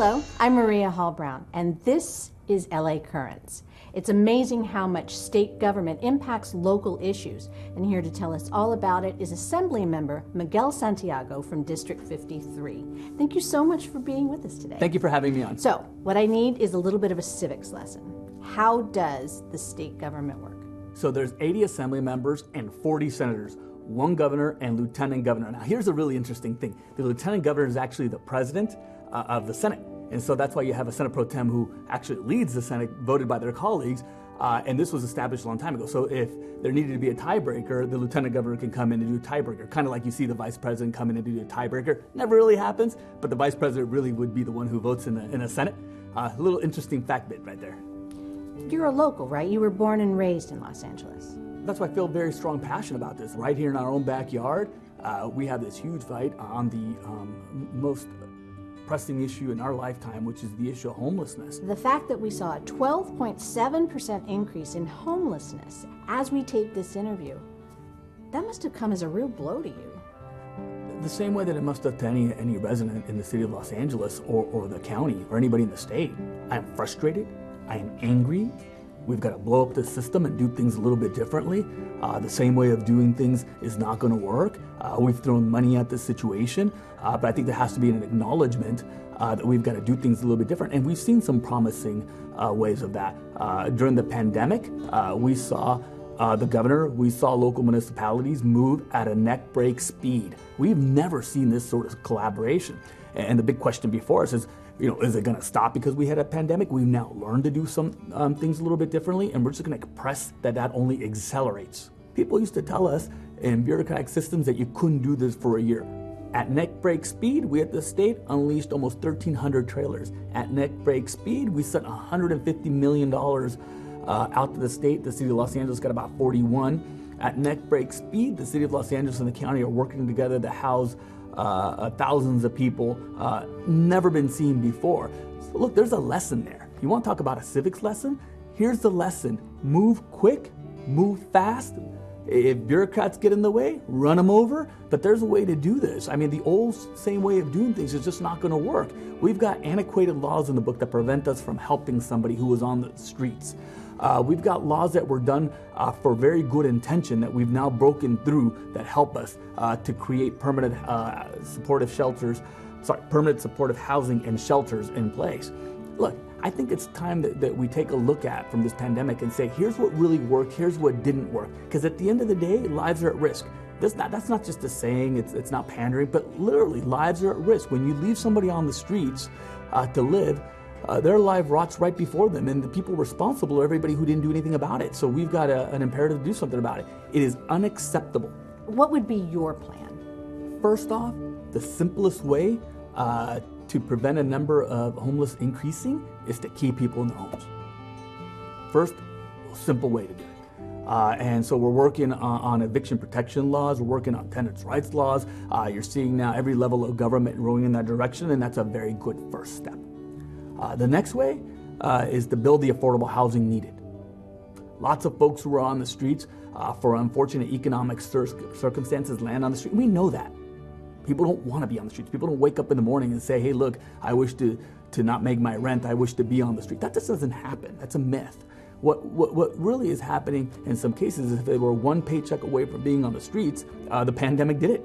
Hello, I'm Maria Hall Brown, and this is LA Currents. It's amazing how much state government impacts local issues, and here to tell us all about it is Assemblymember Miguel Santiago from District 53. Thank you so much for being with us today. Thank you for having me on. So, what I need is a little bit of a civics lesson. How does the state government work? So there's 80 assembly members and 40 senators, one governor and lieutenant governor. Now here's a really interesting thing. The lieutenant governor is actually the president of the Senate. And so that's why you have a Senate pro tem who actually leads the Senate, voted by their colleagues. And this was established a long time ago. So if there needed to be a tiebreaker, the lieutenant governor can come in and do a tiebreaker. Kind of like you see the vice president come in and do a tiebreaker. Never really happens, but the vice president really would be the one who votes in a Senate. A little interesting fact bit right there. You're a local, right? You were born and raised in Los Angeles. That's why I feel very strong passion about this. Right here in our own backyard, we have this huge fight on the most pressing issue in our lifetime, which is the issue of homelessness. The fact that we saw a 12.7% increase in homelessness as we taped this interview, that must have come as a real blow to you. The same way that it must have to any resident in the city of Los Angeles or the county or anybody in the state. I am frustrated. I am angry. We've got to blow up the system and do things a little bit differently. The same way of doing things is not going to work. We've thrown money at this situation, but I think there has to be an acknowledgement that we've got to do things a little bit different. And we've seen some promising ways of that. During the pandemic, we saw the governor, we saw local municipalities move at a neck break speed. We've never seen this sort of collaboration. And the big question before us is, is it going to stop because we had a pandemic? We've now learned to do some things a little bit differently, and we're just going to press that only accelerates. People used to tell us in bureaucratic systems that you couldn't do this for a year. At neck break speed, we at the state unleashed almost 1,300 trailers. At neck break speed, we sent $150 million out to the state. The city of Los Angeles got about 41. At neck break speed, the city of Los Angeles and the county are working together to house thousands of people, never been seen before. So look, there's a lesson there. You want to talk about a civics lesson? Here's the lesson. Move quick, move fast. If bureaucrats get in the way, run them over. But there's a way to do this. I mean, the old same way of doing things is just not going to work. We've got antiquated laws in the book that prevent us from helping somebody who was on the streets. We've got laws that were done for very good intention that we've now broken through that help us to create permanent supportive housing and shelters in place. Look, I think it's time that we take a look at from this pandemic and say, here's what really worked, here's what didn't work. Because at the end of the day, lives are at risk. That's not just a saying, it's not pandering, but literally lives are at risk. When you leave somebody on the streets to live, their life rots right before them, and the people responsible are everybody who didn't do anything about it. So we've got an imperative to do something about it. It is unacceptable. What would be your plan? First off, the simplest way to prevent a number of homeless increasing is to keep people in their homes. First, simple way to do it. And so we're working on eviction protection laws, we're working on tenants' rights laws. You're seeing now every level of government rowing in that direction, and that's a very good first step. The next way is to build the affordable housing needed. Lots of folks who are on the streets for unfortunate economic circumstances land on the street. We know that. People don't want to be on the streets. People don't wake up in the morning and say, hey, look, I wish to not make my rent. I wish to be on the street. That just doesn't happen. That's a myth. What really is happening in some cases is if they were one paycheck away from being on the streets, the pandemic did it.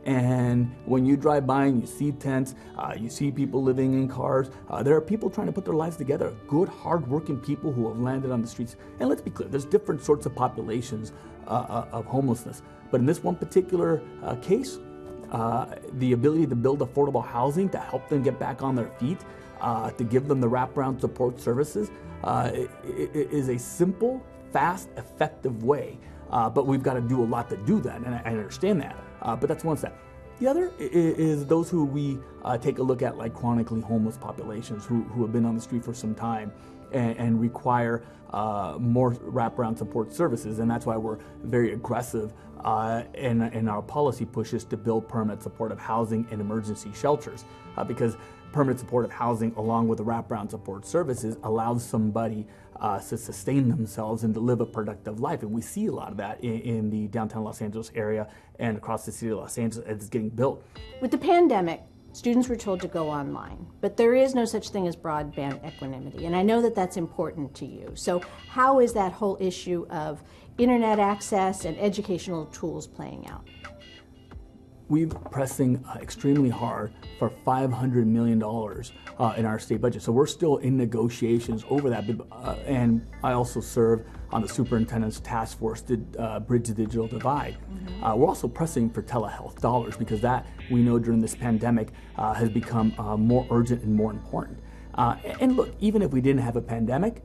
And when you drive by and you see tents, you see people living in cars, there are people trying to put their lives together, good, hard-working people who have landed on the streets. And let's be clear, there's different sorts of populations of homelessness. But in this one particular case, the ability to build affordable housing to help them get back on their feet, to give them the wraparound support services, is a simple, fast, effective way. But we've got to do a lot to do that, and I understand that. But that's one step. The other is those who we take a look at, like chronically homeless populations who have been on the street for some time and require more wraparound support services. And that's why we're very aggressive in our policy pushes to build permanent supportive housing and emergency shelters. Because permanent supportive housing, along with the wraparound support services, allows somebody to sustain themselves and to live a productive life. And we see a lot of that in the downtown Los Angeles area and across the city of Los Angeles as it's getting built. With the pandemic, students were told to go online. But there is no such thing as broadband equanimity, and I know that that's important to you. So how is that whole issue of internet access and educational tools playing out? We're pressing extremely hard for $500 million in our state budget. So we're still in negotiations over that. And I also serve on the superintendent's task force to bridge the digital divide. We're also pressing for telehealth dollars because that, we know during this pandemic, has become more urgent and more important. And look, even if we didn't have a pandemic,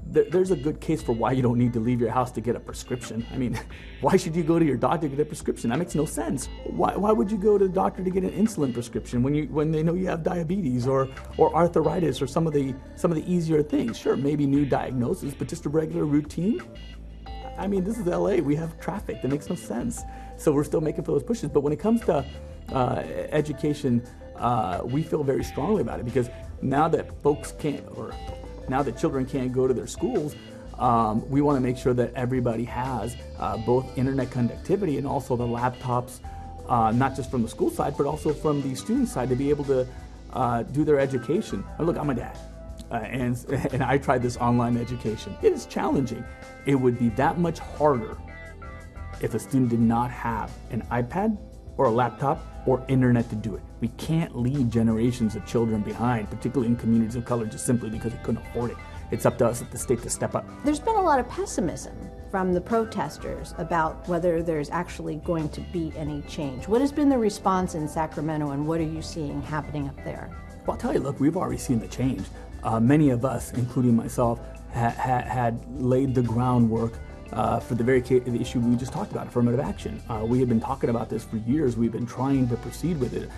there's a good case for why you don't need to leave your house to get a prescription. I mean, why should you go to your doctor to get a prescription? That makes no sense. Why would you go to the doctor to get an insulin prescription when they know you have diabetes or arthritis or some of the easier things? Sure, maybe new diagnosis, but just a regular routine. I mean, this is LA. We have traffic. That makes no sense. So we're still making for those pushes. But when it comes to education, we feel very strongly about it because now that now that children can't go to their schools, we want to make sure that everybody has both internet connectivity and also the laptops, not just from the school side, but also from the student side to be able to do their education. And look, I'm a dad, and I tried this online education. It is challenging. It would be that much harder if a student did not have an iPad or a laptop or internet to do it. We can't leave generations of children behind, particularly in communities of color, just simply because they couldn't afford it. It's up to us at the state to step up. There's been a lot of pessimism from the protesters about whether there's actually going to be any change. What has been the response in Sacramento, and what are you seeing happening up there? Well, I'll tell you, look, we've already seen the change. Many of us, including myself, had laid the groundwork for the very the issue we just talked about, affirmative action. We have been talking about this for years. We've been trying to proceed with it.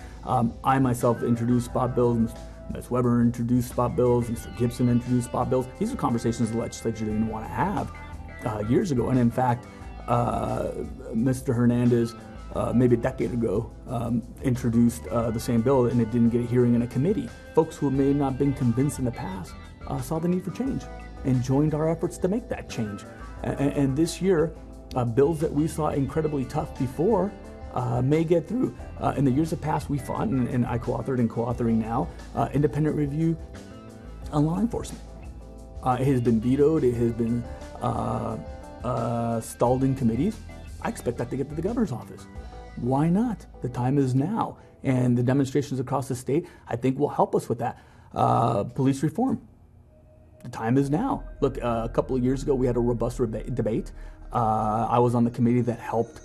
I myself introduced spot bills, Ms. Weber introduced spot bills, Mr. Gibson introduced spot bills. These are conversations the legislature didn't want to have years ago. And in fact, Mr. Hernandez, maybe a decade ago, introduced the same bill, and it didn't get a hearing in a committee. Folks who may not have been convinced in the past saw the need for change and joined our efforts to make that change. And this year, bills that we saw incredibly tough before may get through. In the years of past, we fought, and I co-authored and co-authoring now, independent review on law enforcement. It has been vetoed, it has been stalled in committees. I expect that to get to the governor's office. Why not? The time is now. And the demonstrations across the state, I think, will help us with that. Police reform. The time is now. Look, a couple of years ago, we had a robust debate. I was on the committee that helped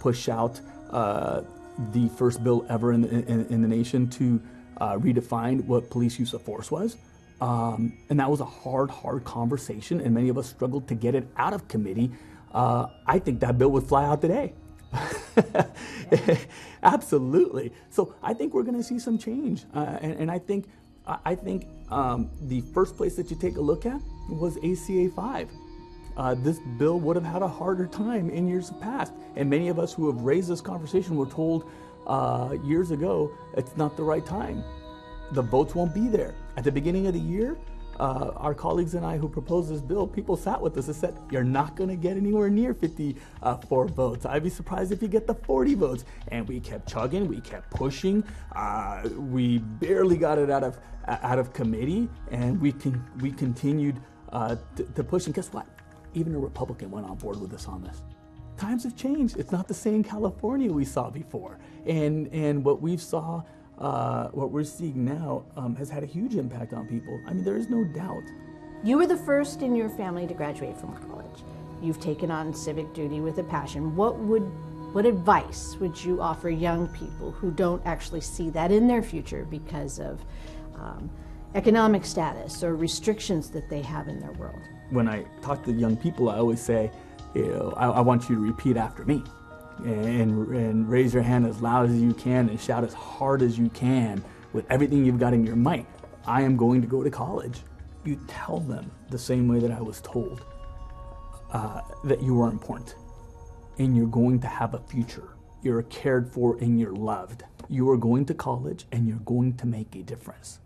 push out the first bill ever in the nation to redefine what police use of force was. And that was a hard conversation, and many of us struggled to get it out of committee. I think that bill would fly out today. Absolutely. So I think we're going to see some change, and I think the first place that you take a look at was ACA 5. This bill would have had a harder time in years past, and many of us who have raised this conversation were told years ago it's not the right time. The votes won't be there. At the beginning of the year, our colleagues and I who proposed this bill, people sat with us and said, you're not going to get anywhere near 54 votes. I'd be surprised if you get the 40 votes. And we kept chugging, we kept pushing. We barely got it out of committee, and we continued to push. And guess what? Even a Republican went on board with us on this. Times have changed. It's not the same California we saw before. And what we saw, what we're seeing now has had a huge impact on people. I mean, there is no doubt. You were the first in your family to graduate from college. You've taken on civic duty with a passion. What advice would you offer young people who don't actually see that in their future because of economic status or restrictions that they have in their world? When I talk to young people, I always say, I want you to repeat after me. And raise your hand as loud as you can and shout as hard as you can with everything you've got in your might. I am going to go to college. You tell them the same way that I was told that you are important and you're going to have a future. You're cared for and you're loved. You are going to college and you're going to make a difference.